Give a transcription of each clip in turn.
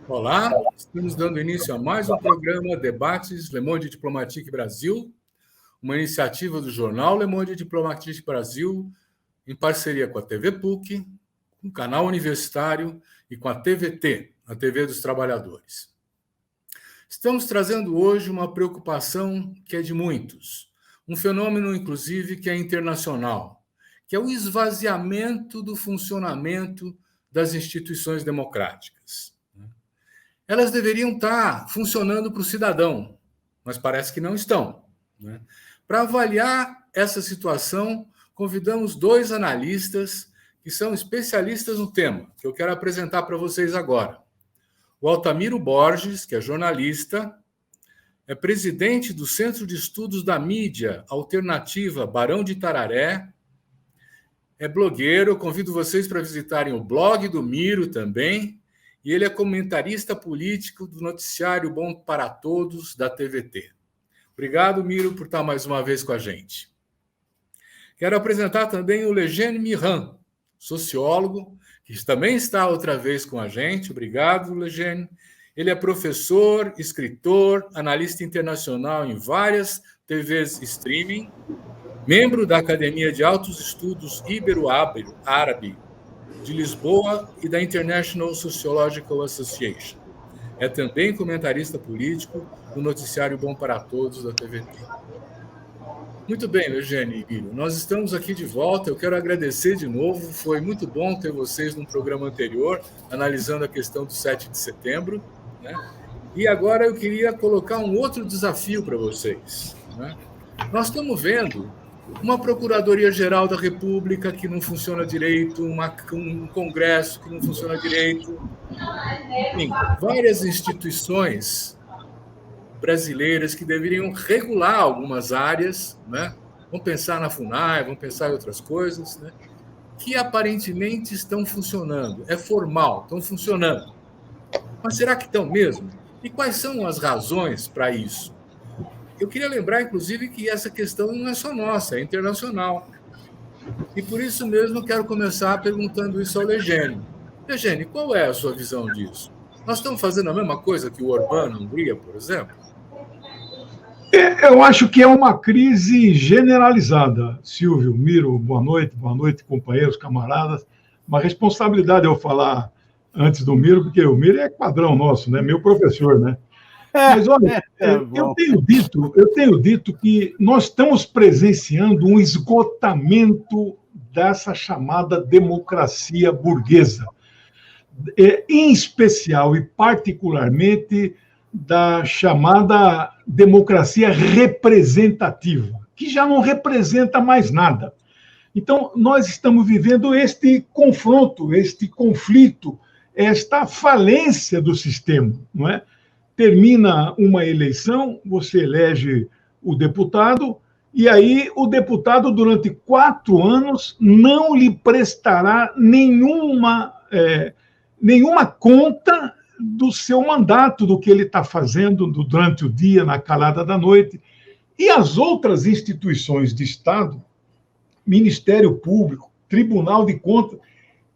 Olá, estamos dando início a mais um programa Debates Le Monde Diplomatique Brasil, uma iniciativa do jornal Le Monde Diplomatique Brasil, em parceria com a TV PUC, com o canal universitário e com a TVT, a TV dos Trabalhadores. Estamos trazendo hoje uma preocupação que é de muitos, um fenômeno, inclusive, que é internacional, que é o esvaziamento do funcionamento das instituições democráticas. Elas deveriam estar funcionando para o cidadão, mas parece que não estão. Para avaliar essa situação, convidamos dois analistas que são especialistas no tema, que eu quero apresentar para vocês agora. O Altamiro Borges, que é jornalista, é presidente do Centro de Estudos da Mídia Alternativa Barão de Itararé, é blogueiro, eu convido vocês para visitarem o blog do Miro também, e ele é comentarista político do noticiário Bom para Todos, da TVT. Obrigado, Miro, por estar mais uma vez com a gente. Quero apresentar também o Legene Miran, sociólogo, que também está outra vez com a gente. Obrigado, Legene. Ele é professor, escritor, analista internacional em várias TVs streaming, membro da Academia de Altos Estudos Ibero-Árabe de Lisboa e da International Sociological Association. É também comentarista político do noticiário Bom para Todos, da TVT. Muito bem, Eugênio e Guilherme, nós estamos aqui de volta. Eu quero agradecer de novo. Foi muito bom ter vocês num programa anterior, analisando a questão do 7 de setembro. E agora eu queria colocar um outro desafio para vocês. Nós estamos vendo uma Procuradoria-Geral da República que não funciona direito, um Congresso que não funciona direito. Enfim, várias instituições brasileiras que deveriam regular algumas áreas, vamos pensar na FUNAI, vamos pensar em outras coisas, que aparentemente estão funcionando. É formal, estão funcionando. Mas será que estão mesmo? E quais são as razões para isso? Eu queria lembrar, inclusive, que essa questão não é só nossa, é internacional. E por isso mesmo quero começar perguntando isso ao Legene. Legene, qual é a sua visão disso? Nós estamos fazendo a mesma coisa que o Orbán na Hungria, por exemplo? Eu acho que é uma crise generalizada. Silvio, Miro, boa noite, companheiros, camaradas. Uma responsabilidade eu falar antes do Miro, porque o Miro é padrão nosso, meu professor, Mas, olha, eu tenho dito que nós estamos presenciando um esgotamento dessa chamada democracia burguesa, em especial e particularmente da chamada democracia representativa, que já não representa mais nada. Então, nós estamos vivendo este confronto, este conflito, esta falência do sistema, não é? Termina uma eleição, você elege o deputado, e aí o deputado, durante 4 anos, não lhe prestará nenhuma conta do seu mandato, do que ele está fazendo durante o dia, na calada da noite. E as outras instituições de Estado, Ministério Público, Tribunal de Contas,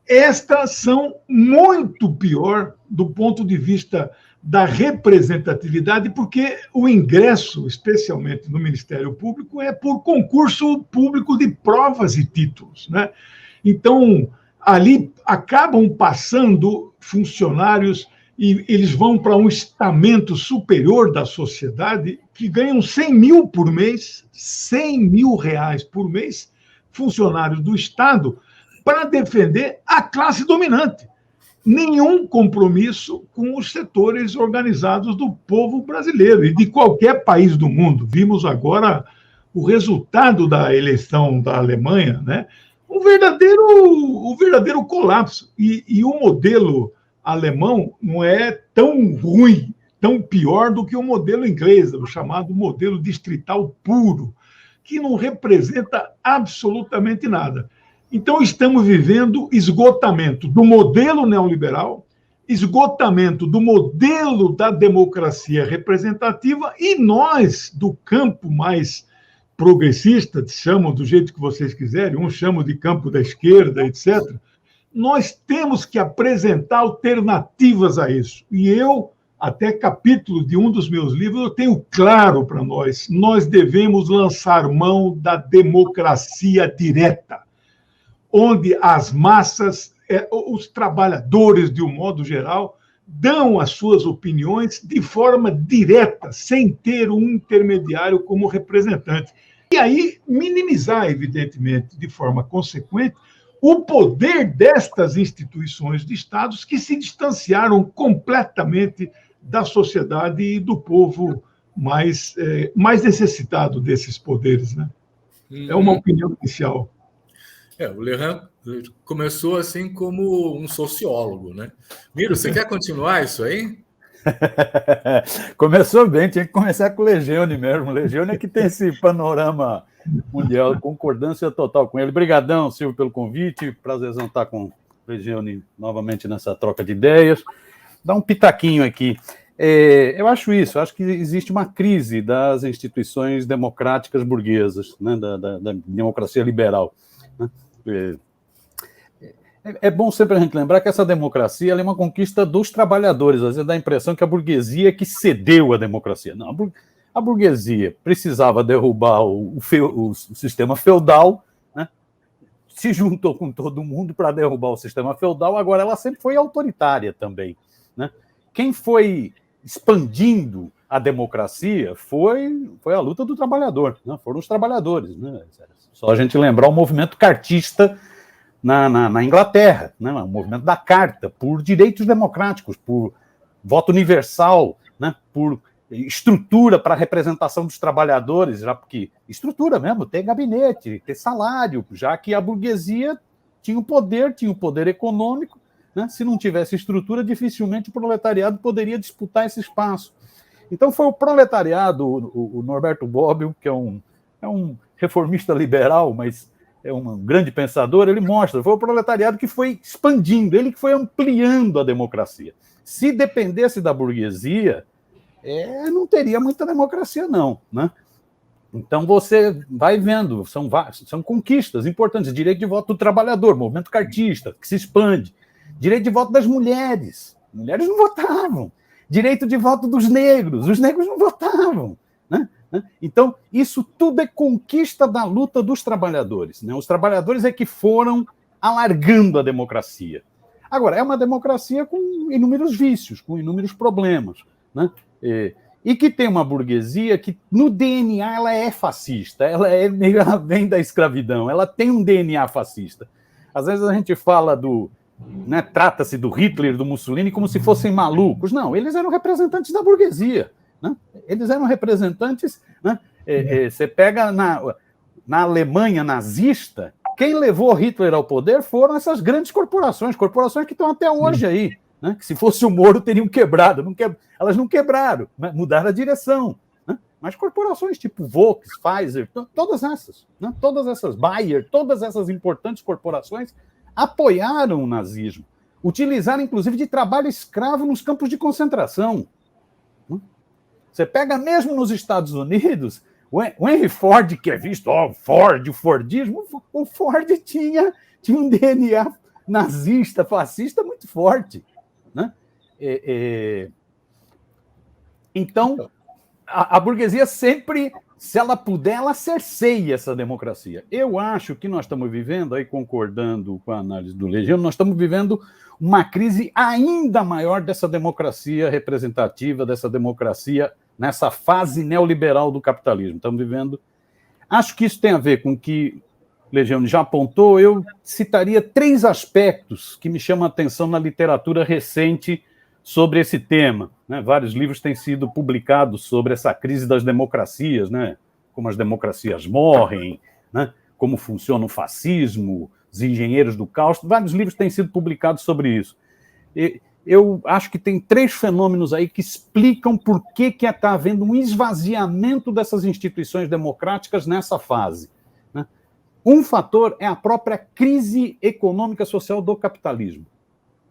estas são muito pior do ponto de vista da representatividade, porque o ingresso, especialmente no Ministério Público, é por concurso público de provas e títulos, Então, ali acabam passando funcionários e eles vão para um estamento superior da sociedade que ganham 100 mil por mês, 100 mil reais por mês, funcionários do Estado, para defender a classe dominante. Nenhum compromisso com os setores organizados do povo brasileiro e de qualquer país do mundo. Vimos agora o resultado da eleição da Alemanha, um verdadeiro colapso. E o modelo alemão não é tão ruim, tão pior do que o modelo inglês, o chamado modelo distrital puro, que não representa absolutamente nada. Então, estamos vivendo esgotamento do modelo neoliberal, esgotamento do modelo da democracia representativa, e nós, do campo mais progressista, chamam do jeito que vocês quiserem, uns chamam de campo da esquerda, etc., Nós temos que apresentar alternativas a isso. E eu, até capítulo de um dos meus livros, eu tenho claro para nós devemos lançar mão da democracia direta, onde as massas, os trabalhadores, de um modo geral, dão as suas opiniões de forma direta, sem ter um intermediário como representante. E aí minimizar, evidentemente, de forma consequente, o poder destas instituições de Estados que se distanciaram completamente da sociedade e do povo mais necessitado desses poderes, né? É uma opinião inicial. O Leran começou assim como um sociólogo, né? Miro, você quer continuar isso aí? Começou bem, tinha que começar com o Lejeune mesmo. O Lejeune é que tem esse panorama mundial, concordância total com ele. Obrigadão, Silvio, pelo convite. Prazerzão estar com o Lejeune novamente nessa troca de ideias. Dá um pitaquinho aqui. Eu acho isso, acho que existe uma crise das instituições democráticas burguesas, né, da democracia liberal. É bom sempre a gente lembrar que essa democracia ela é uma conquista dos trabalhadores. Às vezes dá a impressão que a burguesia é que cedeu a democracia. Não, a burguesia precisava derrubar o sistema feudal, né? Se juntou com todo mundo para derrubar o sistema feudal, agora ela sempre foi autoritária também, né? Quem foi expandindo a democracia foi a luta do trabalhador, né? Foram os trabalhadores, né? Só a gente lembrar o movimento cartista na Inglaterra, né? O movimento da Carta, por direitos democráticos, por voto universal, né? Por estrutura para a representação dos trabalhadores, já porque estrutura mesmo, ter gabinete, ter salário, já que a burguesia tinha o poder econômico, né? Se não tivesse estrutura, dificilmente o proletariado poderia disputar esse espaço. Então foi o proletariado, o Norberto Bobbio, que é um reformista liberal, mas é um grande pensador, ele mostra, foi o proletariado que foi expandindo, ele que foi ampliando a democracia. Se dependesse da burguesia, não teria muita democracia, não, né? Então você vai vendo, são conquistas importantes, direito de voto do trabalhador, movimento cartista, que se expande, direito de voto das mulheres não votavam, direito de voto dos negros, os negros não votavam, né? Então, isso tudo é conquista da luta dos trabalhadores, né? Os trabalhadores é que foram alargando a democracia. Agora, é uma democracia com inúmeros vícios, com inúmeros problemas, né? E que tem uma burguesia que, no DNA, ela é fascista, ela vem da escravidão, ela tem um DNA fascista. Às vezes a gente fala né, trata-se do Hitler, do Mussolini, como se fossem malucos. Não, eles eram representantes da burguesia, né? Eles eram representantes, né? Você pega na Alemanha nazista, quem levou Hitler ao poder foram essas grandes corporações que estão até hoje aí, né? Que se fosse o Moro teriam quebrado, elas não quebraram, né? Mudaram a direção, né? Mas corporações tipo Volks, Pfizer, todas essas, né? Todas essas, Bayer, todas essas importantes corporações apoiaram o nazismo, utilizaram inclusive de trabalho escravo nos campos de concentração. Você pega mesmo nos Estados Unidos, o Henry Ford, que é visto, o Fordismo, o Ford tinha um DNA nazista, fascista muito forte, né? Então, a burguesia sempre, se ela puder, ela cerceia essa democracia. Eu acho que nós estamos vivendo, aí concordando com a análise do Legião, nós estamos vivendo uma crise ainda maior dessa democracia representativa, dessa democracia nessa fase neoliberal do capitalismo. Estamos vivendo... Acho que isso tem a ver com o que Legião já apontou. Eu citaria 3 aspectos que me chamam a atenção na literatura recente sobre esse tema, né? Vários livros têm sido publicados sobre essa crise das democracias, né? Como as democracias morrem, né? Como funciona o fascismo, os engenheiros do caos. Vários livros têm sido publicados sobre isso. Eu acho que tem 3 fenômenos aí que explicam por que está havendo um esvaziamento dessas instituições democráticas nessa fase, né? Um fator é a própria crise econômica social do capitalismo,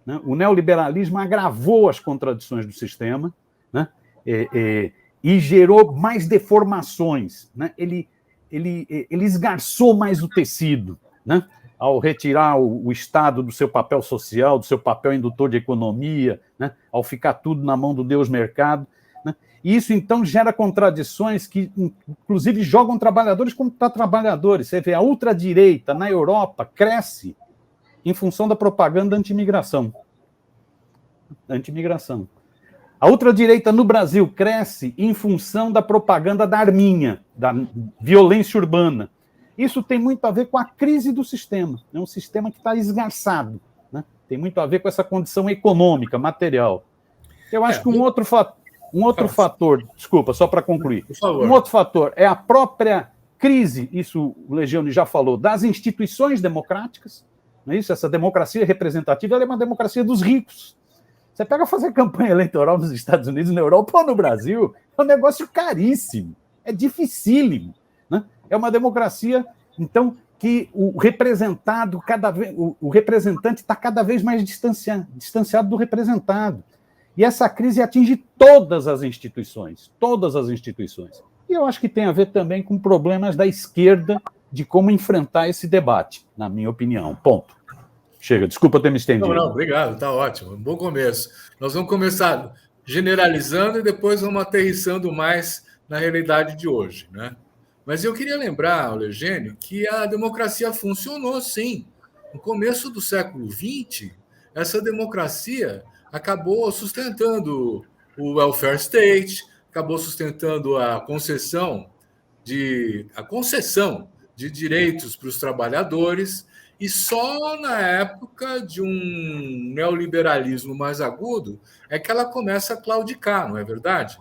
né? O neoliberalismo agravou as contradições do sistema, né? E gerou mais deformações, né? Ele esgarçou mais o tecido, né? ao retirar o Estado do seu papel social, do seu papel indutor de economia, né? Ao ficar tudo na mão do Deus mercado. Né? E isso, então, gera contradições que, inclusive, jogam trabalhadores contra trabalhadores. Você vê, a ultradireita na Europa cresce em função da propaganda anti-imigração. A ultradireita no Brasil cresce em função da propaganda da arminha, da violência urbana. Isso tem muito a ver com a crise do sistema. É um sistema que está esgarçado. Né? Tem muito a ver com essa condição econômica, material. Eu acho que um outro fator, desculpa, só para concluir. Por favor. Um outro fator é a própria crise, isso o Legione já falou, das instituições democráticas. Não é isso? Essa democracia representativa ela é uma democracia dos ricos. Você pega fazer campanha eleitoral nos Estados Unidos, na Europa ou no Brasil, é um negócio caríssimo, é dificílimo. Né? É uma democracia, então, que o representante está cada vez mais distanciado do representado. E essa crise atinge todas as instituições. E eu acho que tem a ver também com problemas da esquerda de como enfrentar esse debate, na minha opinião. Ponto. Chega, desculpa ter me estendido. Não, obrigado, está ótimo, um bom começo. Nós vamos começar generalizando e depois vamos aterrissando mais na realidade de hoje, né? Mas eu queria lembrar, Legênio, que a democracia funcionou, sim. No começo do século XX, essa democracia acabou sustentando o welfare state, acabou sustentando a concessão de direitos para os trabalhadores, e só na época de um neoliberalismo mais agudo é que ela começa a claudicar, não é verdade?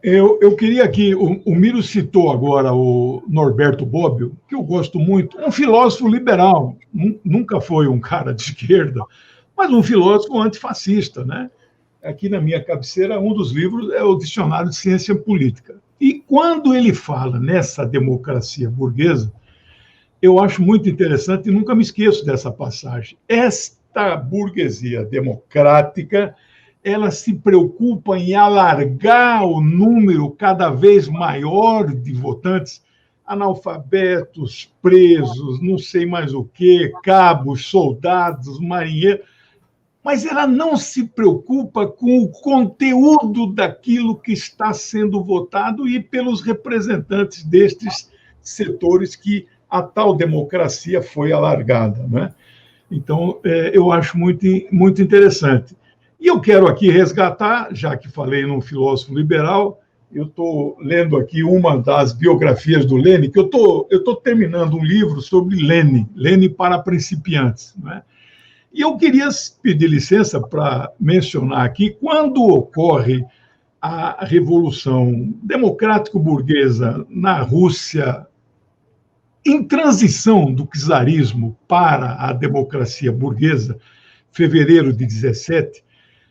Eu queria que o Miro citou agora o Norberto Bobbio, que eu gosto muito, um filósofo liberal, nunca foi um cara de esquerda, mas um filósofo antifascista, né? Aqui na minha cabeceira, um dos livros é o Dicionário de Ciência Política. E quando ele fala nessa democracia burguesa, eu acho muito interessante e nunca me esqueço dessa passagem. Esta burguesia democrática, ela se preocupa em alargar o número cada vez maior de votantes, analfabetos, presos, não sei mais o quê, cabos, soldados, marinheiros, mas ela não se preocupa com o conteúdo daquilo que está sendo votado e pelos representantes destes setores que a tal democracia foi alargada. Né? Então, eu acho muito, muito interessante. E eu quero aqui resgatar, já que falei num filósofo liberal, eu estou lendo aqui uma das biografias do Lênin, que eu estou terminando um livro sobre Lênin para principiantes. Né? E eu queria pedir licença para mencionar aqui, quando ocorre a Revolução Democrático-Burguesa na Rússia, em transição do czarismo para a democracia burguesa, fevereiro de 17,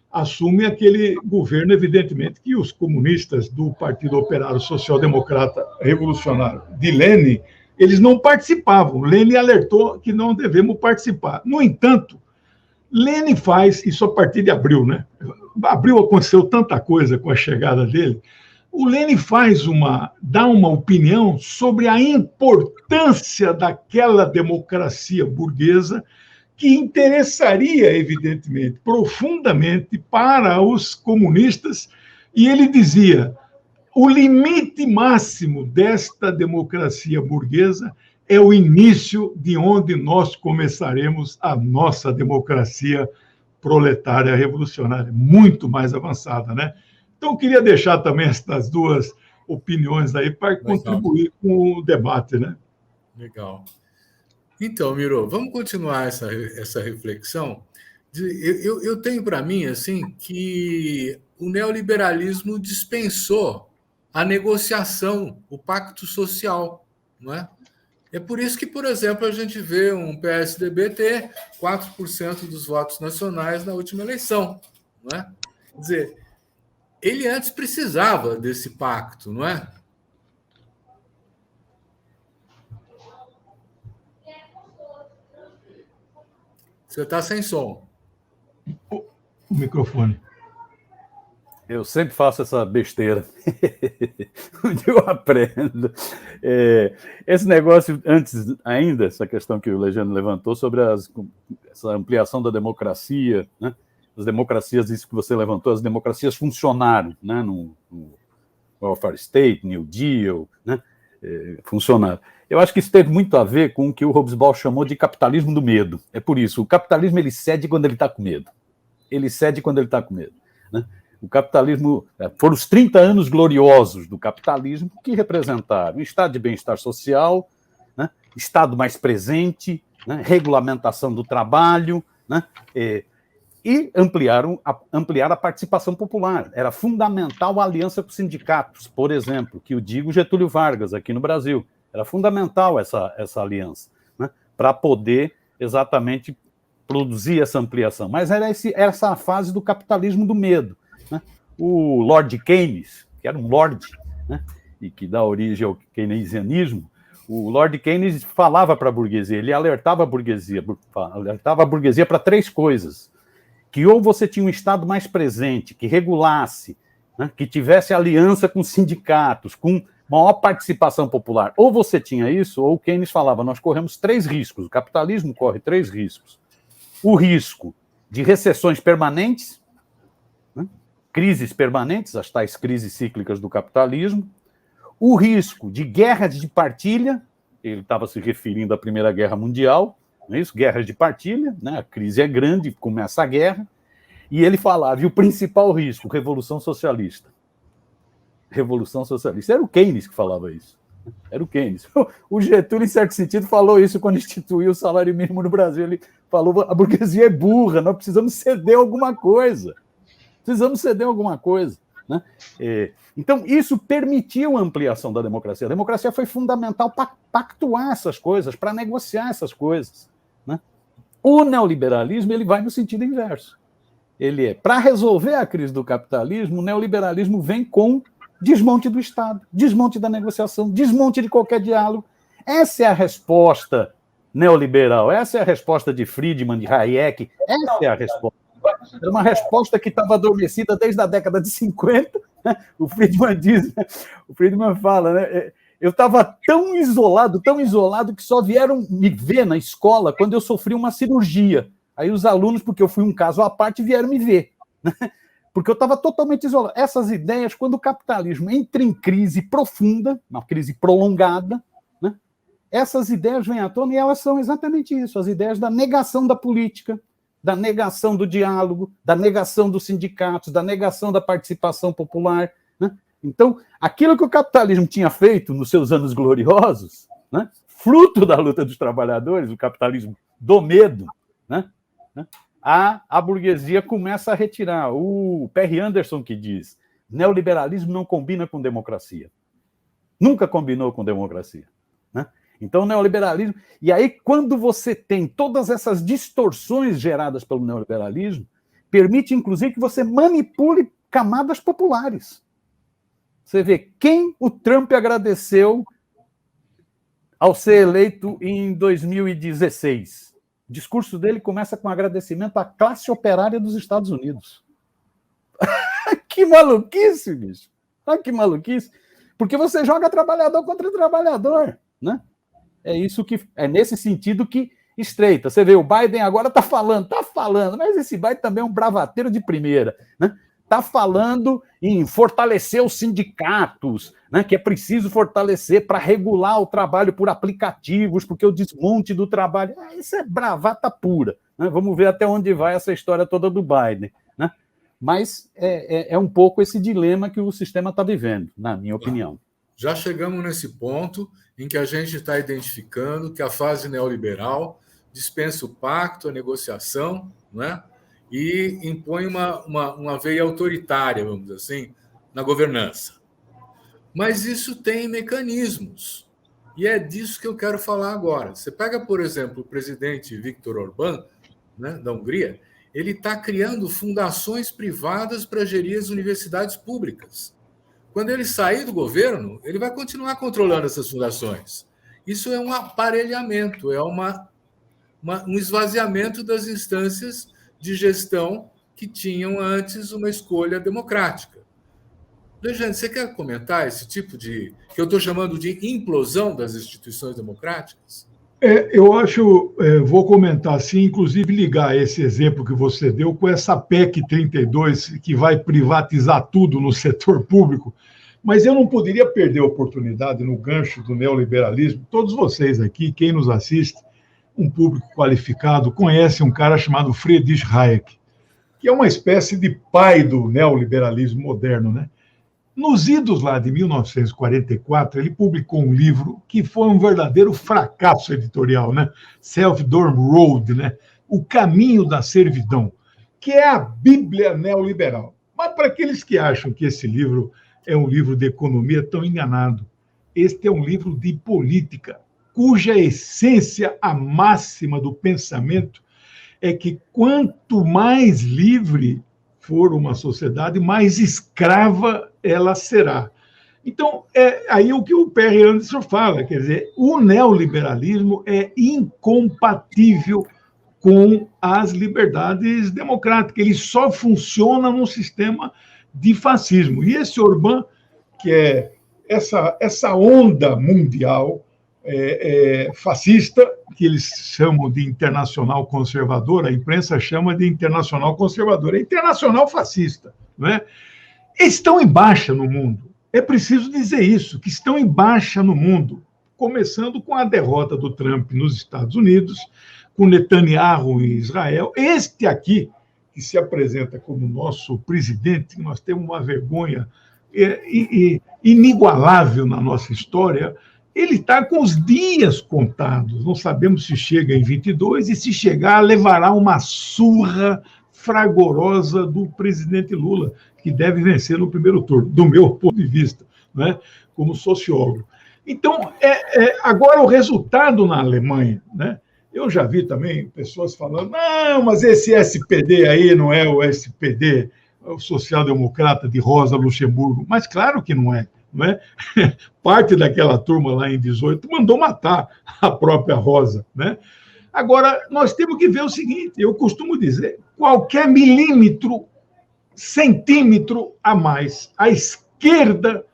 assume aquele governo, evidentemente, que os comunistas do Partido Operário Social Democrata Revolucionário de Lênin, eles não participavam. Lênin alertou que não devemos participar. No entanto, Lênin faz, isso a partir de abril, né? Abril aconteceu tanta coisa com a chegada dele. O Lênin dá uma opinião sobre a importância daquela democracia burguesa que interessaria, evidentemente, profundamente para os comunistas, e ele dizia: o limite máximo desta democracia burguesa é o início de onde nós começaremos a nossa democracia proletária revolucionária, muito mais avançada, né? Então, eu queria deixar também essas duas opiniões aí para contribuir com o debate, né? Legal. Então, Miro, vamos continuar essa reflexão. Eu tenho para mim assim que o neoliberalismo dispensou a negociação, o pacto social, não é? É por isso que, por exemplo, a gente vê um PSDB ter 4% dos votos nacionais na última eleição, não é? Quer dizer, ele antes precisava desse pacto, não é? Você está sem som. O microfone. Eu sempre faço essa besteira, onde eu aprendo. Esse negócio, antes ainda, essa questão que o Legiano levantou sobre essa ampliação da democracia, né? As democracias, isso que você levantou, as democracias funcionaram, né? No welfare state, New Deal, né? Funcionaram. Eu acho que isso teve muito a ver com o que o Hobsbawm chamou de capitalismo do medo. É por isso, o capitalismo ele cede quando ele está com medo. Ele cede quando ele está com medo, né? O capitalismo, foram os 30 anos gloriosos do capitalismo que representaram um estado de bem-estar social, né? Estado mais presente, né? Regulamentação do trabalho, né? E ampliar a participação popular. Era fundamental a aliança com os sindicatos, por exemplo, que eu digo Getúlio Vargas aqui no Brasil. Era fundamental essa aliança, né? Para poder exatamente produzir essa ampliação. Mas era essa fase do capitalismo do medo, né? O Lord Keynes, que era um lord, né? E que dá origem ao keynesianismo, o Lord Keynes falava para a burguesia, ele alertava a burguesia para 3 coisas: que ou você tinha um Estado mais presente, que regulasse, né? Que tivesse aliança com sindicatos, com maior participação popular. Ou você tinha isso, ou Keynes falava, nós corremos 3 riscos, o capitalismo corre 3 riscos. O risco de recessões permanentes, né? Crises permanentes, as tais crises cíclicas do capitalismo, o risco de guerras de partilha, ele estava se referindo à Primeira Guerra Mundial, não é isso? Guerras de partilha, né? A crise é grande, começa a guerra, e ele falava, e o principal risco, Revolução Socialista. Revolução Socialista. Era o Keynes que falava isso. Era o Keynes. O Getúlio, em certo sentido, falou isso quando instituiu o salário mínimo no Brasil. Ele falou, a burguesia é burra, nós precisamos ceder alguma coisa. Né? Então, isso permitiu a ampliação da democracia. A democracia foi fundamental para pactuar essas coisas, para negociar essas coisas. Né? O neoliberalismo ele vai no sentido inverso. Para resolver a crise do capitalismo, o neoliberalismo vem com desmonte do Estado, desmonte da negociação, desmonte de qualquer diálogo. Essa é a resposta neoliberal, essa é a resposta de Friedman, de Hayek, essa é a resposta. É uma resposta que estava adormecida desde a década de 50. Né? O Friedman fala, né? Eu estava tão isolado, que só vieram me ver na escola quando eu sofri uma cirurgia. Aí os alunos, porque eu fui um caso à parte, vieram me ver. Né? Porque eu estava totalmente isolado. Essas ideias, quando o capitalismo entra em crise profunda, uma crise prolongada, né? Essas ideias vêm à tona e elas são exatamente isso, as ideias da negação da política, da negação do diálogo, da negação dos sindicatos, da negação da participação popular. Né? Então, aquilo que o capitalismo tinha feito nos seus anos gloriosos, né? Fruto da luta dos trabalhadores, o capitalismo do medo, né? A burguesia começa a retirar. O Perry Anderson que diz, neoliberalismo não combina com democracia. Nunca combinou com democracia. Né? Então, o neoliberalismo... E aí, quando você tem todas essas distorções geradas pelo neoliberalismo, permite, inclusive, que você manipule camadas populares. Você vê quem o Trump agradeceu ao ser eleito em 2016. O discurso dele começa com agradecimento à classe operária dos Estados Unidos. Que maluquice, bicho! Que maluquice! Porque você joga trabalhador contra trabalhador, né? É nesse sentido que estreita. Você vê, o Biden agora está falando, mas esse Biden também é um bravateiro de primeira, né? Está falando em fortalecer os sindicatos, né, que é preciso fortalecer para regular o trabalho por aplicativos, porque o desmonte do trabalho... Isso é bravata pura. Né? Vamos ver até onde vai essa história toda do Biden. Né? Mas é um pouco esse dilema que o sistema está vivendo, na minha opinião. Já chegamos nesse ponto em que a gente está identificando que a fase neoliberal dispensa o pacto, a negociação, né? E impõe uma veia autoritária, vamos dizer assim, na governança. Mas isso tem mecanismos, e é disso que eu quero falar agora. Você pega, por exemplo, o presidente Viktor Orbán, né, da Hungria, ele está criando fundações privadas para gerir as universidades públicas. Quando ele sair do governo, ele vai continuar controlando essas fundações. Isso é um aparelhamento, é um esvaziamento das instâncias de gestão que tinham antes uma escolha democrática. Alexandre, você quer comentar esse tipo de, que eu estou chamando de implosão das instituições democráticas? Vou comentar assim, inclusive ligar esse exemplo que você deu com essa PEC 32, que vai privatizar tudo no setor público, mas eu não poderia perder a oportunidade no gancho do neoliberalismo. Todos vocês aqui, quem nos assiste, um público qualificado, conhece um cara chamado Friedrich Hayek, que é uma espécie de pai do neoliberalismo moderno, né? Nos idos lá de 1944, ele publicou um livro que foi um verdadeiro fracasso editorial, né? Self-Dorm Road, né? O Caminho da Servidão, que é a Bíblia neoliberal. Mas para aqueles que acham que esse livro é um livro de economia, estão enganados. Este é um livro de política, cuja essência, a máxima do pensamento, é que quanto mais livre for uma sociedade, mais escrava ela será. Então, é aí o que o Perry Anderson fala, quer dizer, o neoliberalismo é incompatível com as liberdades democráticas, ele só funciona num sistema de fascismo. E esse Orbán, que é essa onda mundial fascista, que eles chamam de internacional conservadora, a imprensa chama de internacional conservadora, é internacional fascista, não é? Estão em baixa no mundo. É preciso dizer isso, que estão em baixa no mundo, começando com a derrota do Trump nos Estados Unidos, com Netanyahu em Israel. Este aqui, que se apresenta como nosso presidente, nós temos uma vergonha inigualável na nossa história, ele está com os dias contados. Não sabemos se chega em 22 e, se chegar, levará uma surra fragorosa do presidente Lula, que deve vencer no primeiro turno, do meu ponto de vista, né, como sociólogo. Então, agora o resultado na Alemanha, né? Eu já vi também pessoas falando, não, mas esse SPD aí não é o SPD, o social-democrata de Rosa Luxemburgo. Mas claro que não é. Não é? Parte daquela turma lá em 18 mandou matar a própria Rosa, né? Agora, nós temos que ver o seguinte, eu costumo dizer, qualquer milímetro, centímetro a mais à esquerda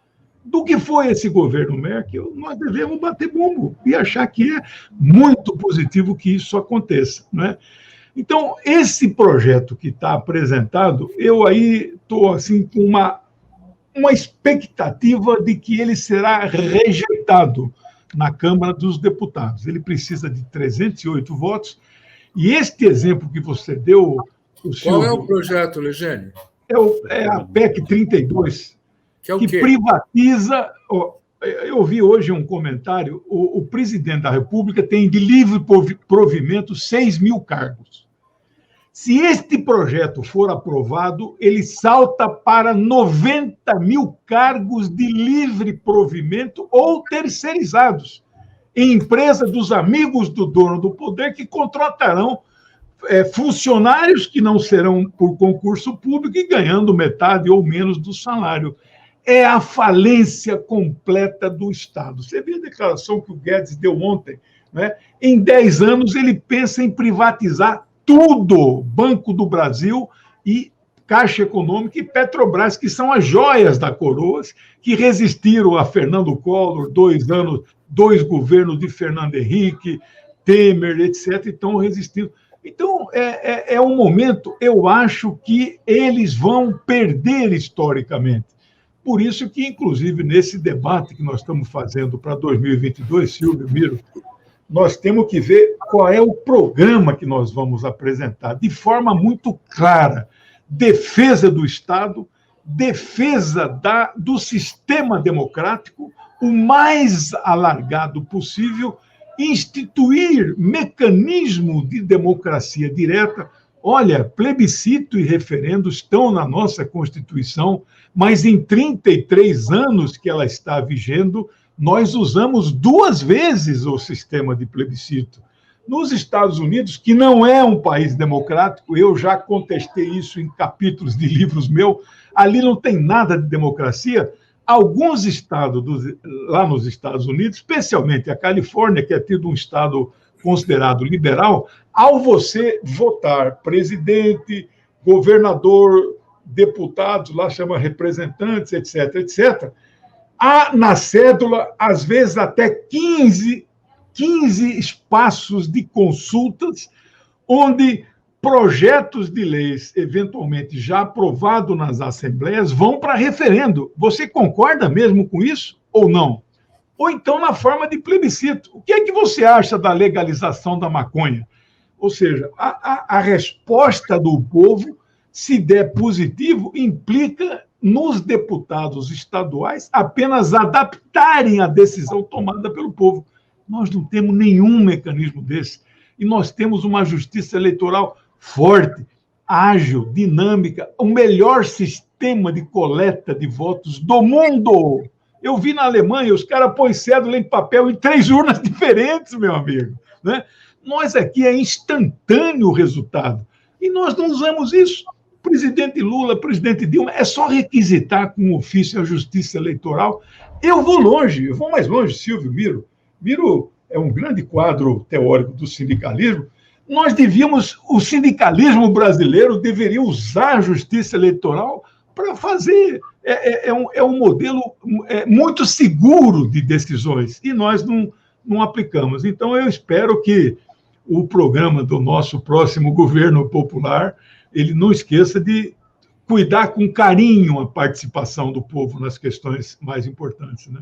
do que foi esse governo Merkel, nós devemos bater bumbo e achar que é muito positivo que isso aconteça, né? Então, esse projeto que está apresentado, eu aí estou assim, com uma expectativa de que ele será rejeitado na Câmara dos Deputados. Ele precisa de 308 votos, e este exemplo que você deu... Qual é o projeto, Legênio? É a PEC 32, que é o que quê? Privatiza... Eu vi hoje um comentário, o presidente da República tem de livre provimento 6 mil cargos. Se este projeto for aprovado, ele salta para 90 mil cargos de livre provimento ou terceirizados, em empresa dos amigos do dono do poder, que contratarão funcionários que não serão por concurso público e ganhando metade ou menos do salário. É a falência completa do Estado. Você viu a declaração que o Guedes deu ontem, né? Em 10 anos, ele pensa em privatizar tudo, Banco do Brasil e Caixa Econômica e Petrobras, que são as joias da coroa, que resistiram a Fernando Collor, 2 anos, 2 governos de Fernando Henrique, Temer, etc., e estão resistindo. Então, é um momento, eu acho que eles vão perder historicamente. Por isso que, inclusive, nesse debate que nós estamos fazendo para 2022, Silvio, Miro, nós temos que ver qual é o programa que nós vamos apresentar, de forma muito clara. Defesa do Estado, defesa do sistema democrático, o mais alargado possível, instituir mecanismo de democracia direta. Olha, plebiscito e referendo estão na nossa Constituição, mas em 33 anos que ela está vigendo, nós usamos 2 vezes o sistema de plebiscito. Nos Estados Unidos, que não é um país democrático, eu já contestei isso em capítulos de livros meus, ali não tem nada de democracia. Alguns estados lá nos Estados Unidos, especialmente a Califórnia, que é tido um estado considerado liberal, ao você votar presidente, governador, deputados, lá chama representantes, etc., etc., há na cédula, às vezes, até 15 espaços de consultas, onde projetos de leis, eventualmente já aprovados nas assembleias, vão para referendo. Você concorda mesmo com isso ou não? Ou então na forma de plebiscito. O que é que você acha da legalização da maconha? Ou seja, a resposta do povo, se der positivo, implica nos deputados estaduais apenas adaptarem a decisão tomada pelo povo. Nós não temos nenhum mecanismo desse. E nós temos uma justiça eleitoral forte, ágil, dinâmica, o melhor sistema de coleta de votos do mundo. Eu vi na Alemanha, os caras põem cédula em papel em 3 urnas diferentes, meu amigo. Né? Nós aqui é instantâneo o resultado. E nós não usamos isso. Presidente Lula, presidente Dilma, é só requisitar com ofício a Justiça Eleitoral. Eu vou longe, eu vou mais longe, Silvio Miro. Miro é um grande quadro teórico do sindicalismo. Nós devíamos, o sindicalismo brasileiro deveria usar a Justiça Eleitoral para fazer... É um modelo muito seguro de decisões, e nós não aplicamos. Então, eu espero que o programa do nosso próximo governo popular ele não esqueça de cuidar com carinho a participação do povo nas questões mais importantes, né?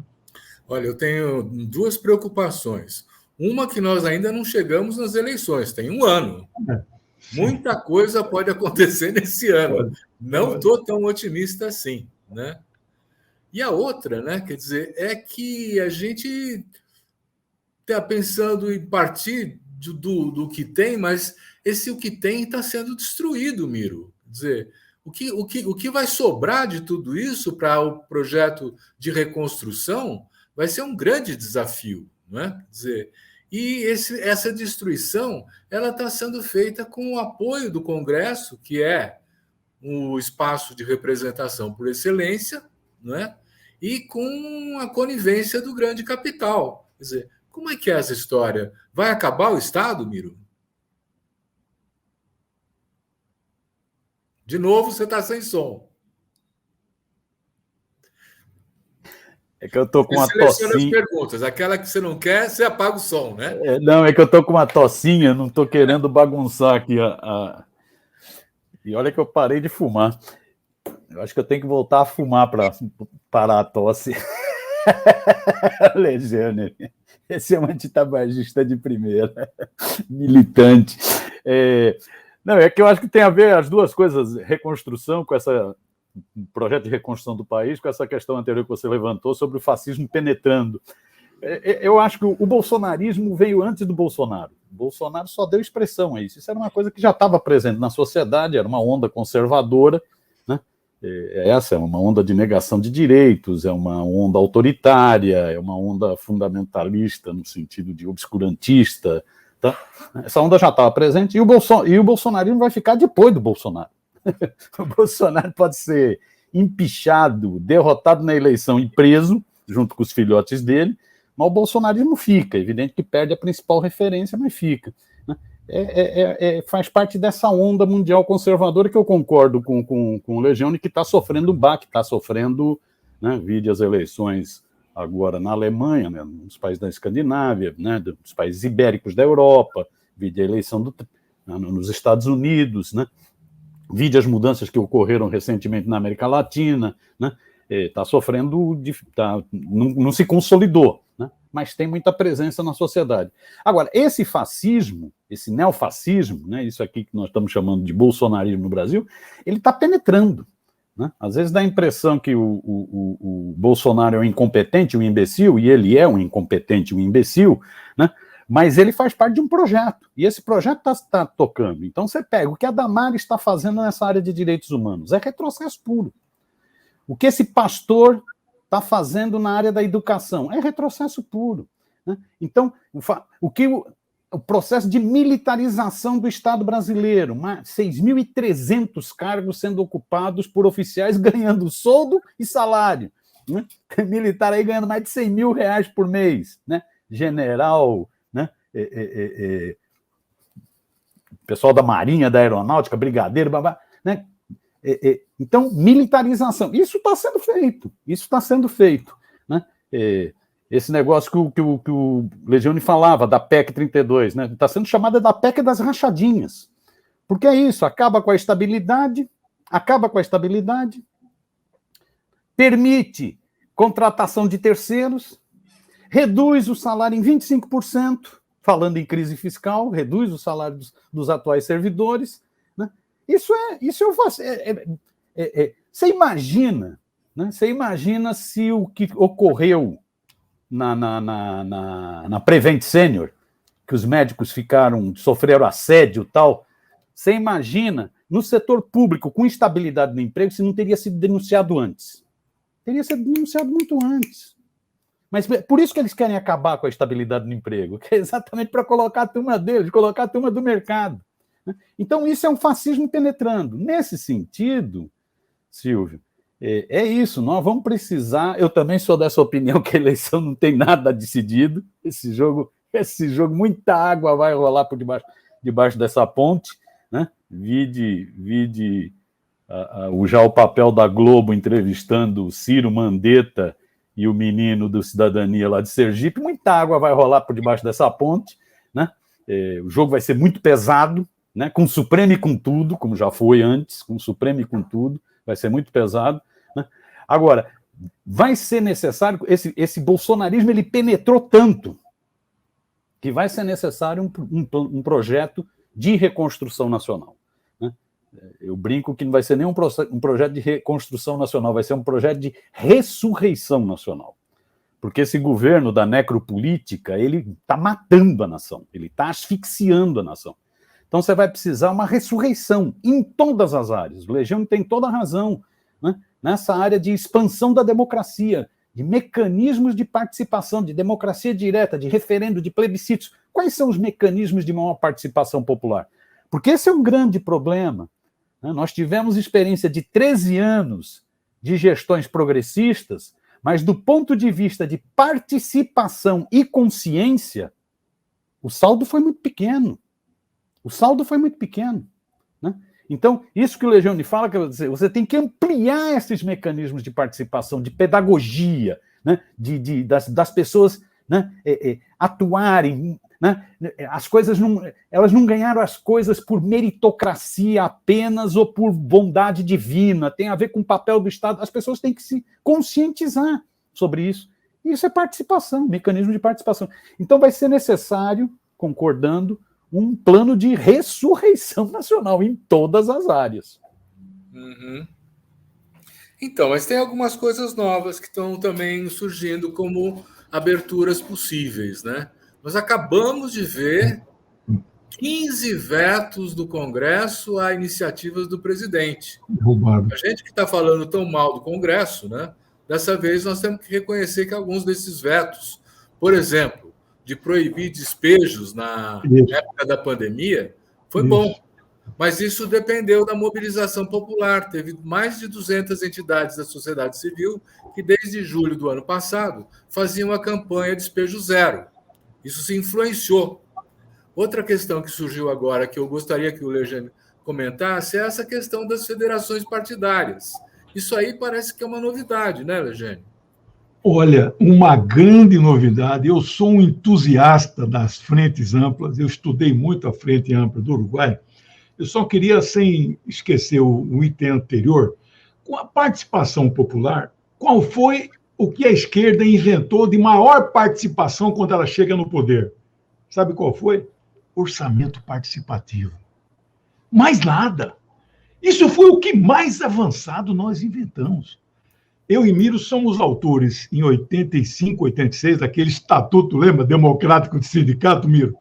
Olha, eu tenho 2 preocupações. Uma que nós ainda não chegamos nas eleições, tem 1 ano. Muita coisa pode acontecer nesse ano. Não estou tão otimista assim, né? E a outra, né, quer dizer, é que a gente está pensando em partir do que tem, mas o que tem está sendo destruído, Miro. Quer dizer, o que vai sobrar de tudo isso para o projeto de reconstrução vai ser um grande desafio, não é? Quer dizer, e essa destruição ela está sendo feita com o apoio do Congresso, que é o espaço de representação por excelência, não é? E com a conivência do grande capital. Quer dizer, como é que é essa história? Vai acabar o Estado, Miro? De novo, você está sem som. É que eu estou com uma tossinha. As perguntas. Aquela que você não quer, você apaga o som, né? Não, é que eu estou com uma tossinha, não estou querendo bagunçar aqui. E olha que eu parei de fumar. Eu acho que eu tenho que voltar a fumar para parar a tosse. Alexandre, esse é um antitabagista de primeira, militante. Não, é que eu acho que tem a ver as duas coisas, reconstrução, com essa projeto de reconstrução do país, com essa questão anterior que você levantou sobre o fascismo penetrando. Eu acho que o bolsonarismo veio antes do Bolsonaro. O Bolsonaro só deu expressão a isso. Isso era uma coisa que já estava presente na sociedade, era uma onda conservadora, né? Essa é uma onda de negação de direitos, é uma onda autoritária, é uma onda fundamentalista no sentido de obscurantista. Tá? Essa onda já estava presente e o bolsonarismo vai ficar depois do Bolsonaro. O Bolsonaro pode ser empichado, derrotado na eleição e preso, junto com os filhotes dele, mas o bolsonarismo fica. É evidente que perde a principal referência, mas fica. Né? Faz parte dessa onda mundial conservadora que eu concordo com o Legione, que está sofrendo um baque, está sofrendo, né, vide as eleições agora na Alemanha, né, nos países da Escandinávia, né, dos países ibéricos da Europa, vide a eleição nos Estados Unidos, né, vide as mudanças que ocorreram recentemente na América Latina, né, está sofrendo, não se consolidou, né, mas tem muita presença na sociedade. Agora, esse fascismo, esse neofascismo, né, isso aqui que nós estamos chamando de bolsonarismo no Brasil, ele está penetrando. Né? Às vezes dá a impressão que o Bolsonaro é um incompetente, um imbecil, e ele é um incompetente, um imbecil, né? Mas ele faz parte de um projeto, e esse projeto está tocando. Então você pega o que a Damares está fazendo nessa área de direitos humanos, é retrocesso puro. O que esse pastor está fazendo na área da educação é retrocesso puro. Né? Então, o processo de militarização do Estado brasileiro, 6.300 cargos sendo ocupados por oficiais ganhando soldo e salário. Né? Militar aí ganhando mais de 100 mil reais por mês. Né? General, né? Pessoal da Marinha, da Aeronáutica, brigadeiro, babá, né? Então, militarização. Isso está sendo feito. Né? Esse negócio que o Legione falava, da PEC 32, né? Está sendo chamada da PEC das rachadinhas. Porque é isso, acaba com a estabilidade, permite contratação de terceiros, reduz o salário em 25%, falando em crise fiscal, reduz o salário dos atuais servidores. Né? Isso eu faço. Você imagina, né? Você imagina se o que ocorreu na Prevent Senior, que os médicos sofreram assédio e tal, você imagina no setor público, com instabilidade no emprego, se não teria sido denunciado antes. Teria sido denunciado muito antes. Mas por isso que eles querem acabar com a estabilidade no emprego, que é exatamente para colocar a turma deles, colocar a turma do mercado. Então, isso é um fascismo penetrando. Nesse sentido, Silvio, é isso, nós vamos precisar. Eu também sou dessa opinião que a eleição não tem nada decidido. Esse jogo, muita água vai rolar por debaixo dessa ponte. Né? Vide já o papel da Globo entrevistando o Ciro Mandetta e o menino do Cidadania lá de Sergipe. Muita água vai rolar por debaixo dessa ponte. Né? O jogo vai ser muito pesado, né? Com o Supremo e com tudo, como já foi antes, com o Supremo e com tudo, vai ser muito pesado. Né? Agora, vai ser necessário, esse bolsonarismo ele penetrou tanto que vai ser necessário um projeto de reconstrução nacional. Né? Eu brinco que não vai ser nem um projeto de reconstrução nacional, vai ser um projeto de ressurreição nacional. Porque esse governo da necropolítica, ele está matando a nação, ele está asfixiando a nação. Então você vai precisar uma ressurreição em todas as áreas. O Legione tem toda a razão, né? Nessa área de expansão da democracia, de mecanismos de participação, de democracia direta, de referendo, de plebiscitos. Quais são os mecanismos de maior participação popular? Porque esse é um grande problema. Né? Nós tivemos experiência de 13 anos de gestões progressistas, mas do ponto de vista de participação e consciência, o saldo foi muito pequeno. Né? Então, isso que o Legione fala, que você tem que ampliar esses mecanismos de participação, de pedagogia, né? das pessoas, né? Atuarem. Né? As coisas elas não ganharam as coisas por meritocracia apenas ou por bondade divina, tem a ver com o papel do Estado. As pessoas têm que se conscientizar sobre isso. E isso é participação, mecanismo de participação. Então, vai ser necessário, concordando, um plano de ressurreição nacional em todas as áreas. Uhum. Então, mas tem algumas coisas novas que estão também surgindo como aberturas possíveis, né? Nós acabamos de ver 15 vetos do Congresso a iniciativas do presidente. Roubado. A gente que está falando tão mal do Congresso, né? Dessa vez nós temos que reconhecer que alguns desses vetos, por exemplo, de proibir despejos na época da pandemia, foi bom. Mas isso dependeu da mobilização popular. Teve mais de 200 entidades da sociedade civil que, desde julho do ano passado, faziam a campanha Despejo Zero. Isso se influenciou. Outra questão que surgiu agora, que eu gostaria que o Legione comentasse, é essa questão das federações partidárias. Isso aí parece que é uma novidade, né, Legione? Olha, uma grande novidade. Eu sou um entusiasta das frentes amplas, eu estudei muito a Frente Ampla do Uruguai. Eu só queria, sem esquecer o item anterior, com a participação popular, qual foi o que a esquerda inventou de maior participação quando ela chega no poder? Sabe qual foi? Orçamento participativo. Mais nada. Isso foi o que mais avançado nós inventamos. Eu e Miro somos autores, em 85, 86, daquele estatuto, lembra, democrático de sindicato, Miro?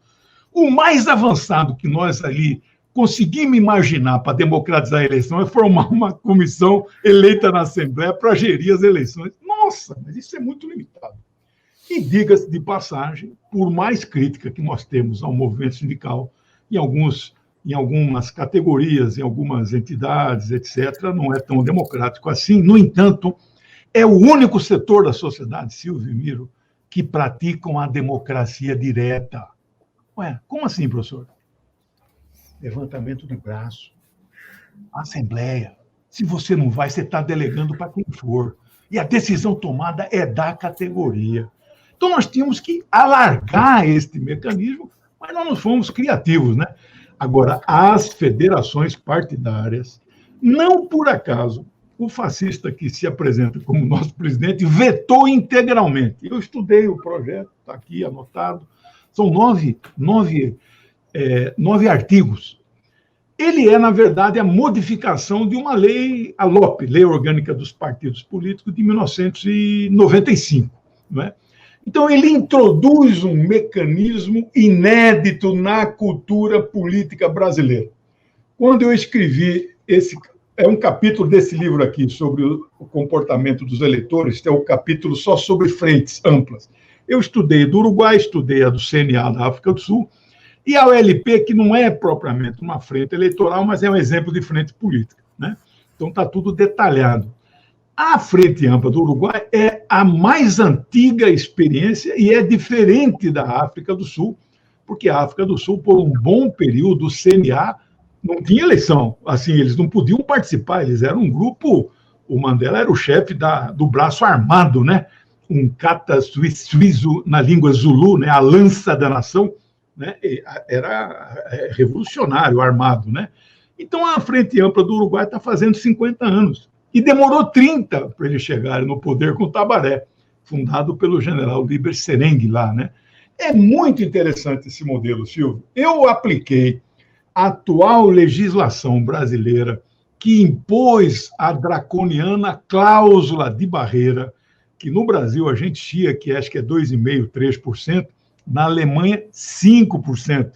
O mais avançado que nós ali conseguimos imaginar para democratizar a eleição é formar uma comissão eleita na Assembleia para gerir as eleições. Nossa, mas isso é muito limitado. E diga-se de passagem, por mais crítica que nós temos ao movimento sindical, em algumas categorias, em algumas entidades, etc., não é tão democrático assim. No entanto, é o único setor da sociedade, Silvio e Miro, que praticam a democracia direta. Ué, como assim, professor? Levantamento de braço, assembleia, Se você não vai, você está delegando para quem for. E a decisão tomada é da categoria. Então, nós tínhamos que alargar este mecanismo, mas nós não fomos criativos, né? Agora, as federações partidárias, não por acaso, o fascista que se apresenta como nosso presidente vetou integralmente. Eu estudei o projeto, está aqui anotado, são nove artigos. Ele é, na verdade, a modificação de uma lei, a LOP, Lei Orgânica dos Partidos Políticos, de 1995. Não é? Então, ele introduz um mecanismo inédito na cultura política brasileira. Quando eu escrevi é um capítulo desse livro aqui, sobre o comportamento dos eleitores, é um capítulo só sobre frentes amplas. Eu estudei do Uruguai, estudei a do CNA da África do Sul, e a OLP, que não é propriamente uma frente eleitoral, mas é um exemplo de frente política, né? Então, está tudo detalhado. A Frente Ampla do Uruguai é a mais antiga experiência e é diferente da África do Sul, porque a África do Sul, por um bom período, o CNA não tinha eleição. Assim, eles não podiam participar, eles eram um grupo... O Mandela era o chefe do braço armado, né? Um kata suíço na língua zulu, né? A lança da nação, né? Era revolucionário, armado, né? Então, a Frente Ampla do Uruguai está fazendo 50 anos. E demorou 30 para eles chegarem no poder com o Tabaré, fundado pelo general Liber Serengue lá, né? É muito interessante esse modelo, Silvio. Eu apliquei a atual legislação brasileira que impôs a draconiana cláusula de barreira, que no Brasil a gente tinha, que acho que é 2,5%, 3%, na Alemanha, 5%.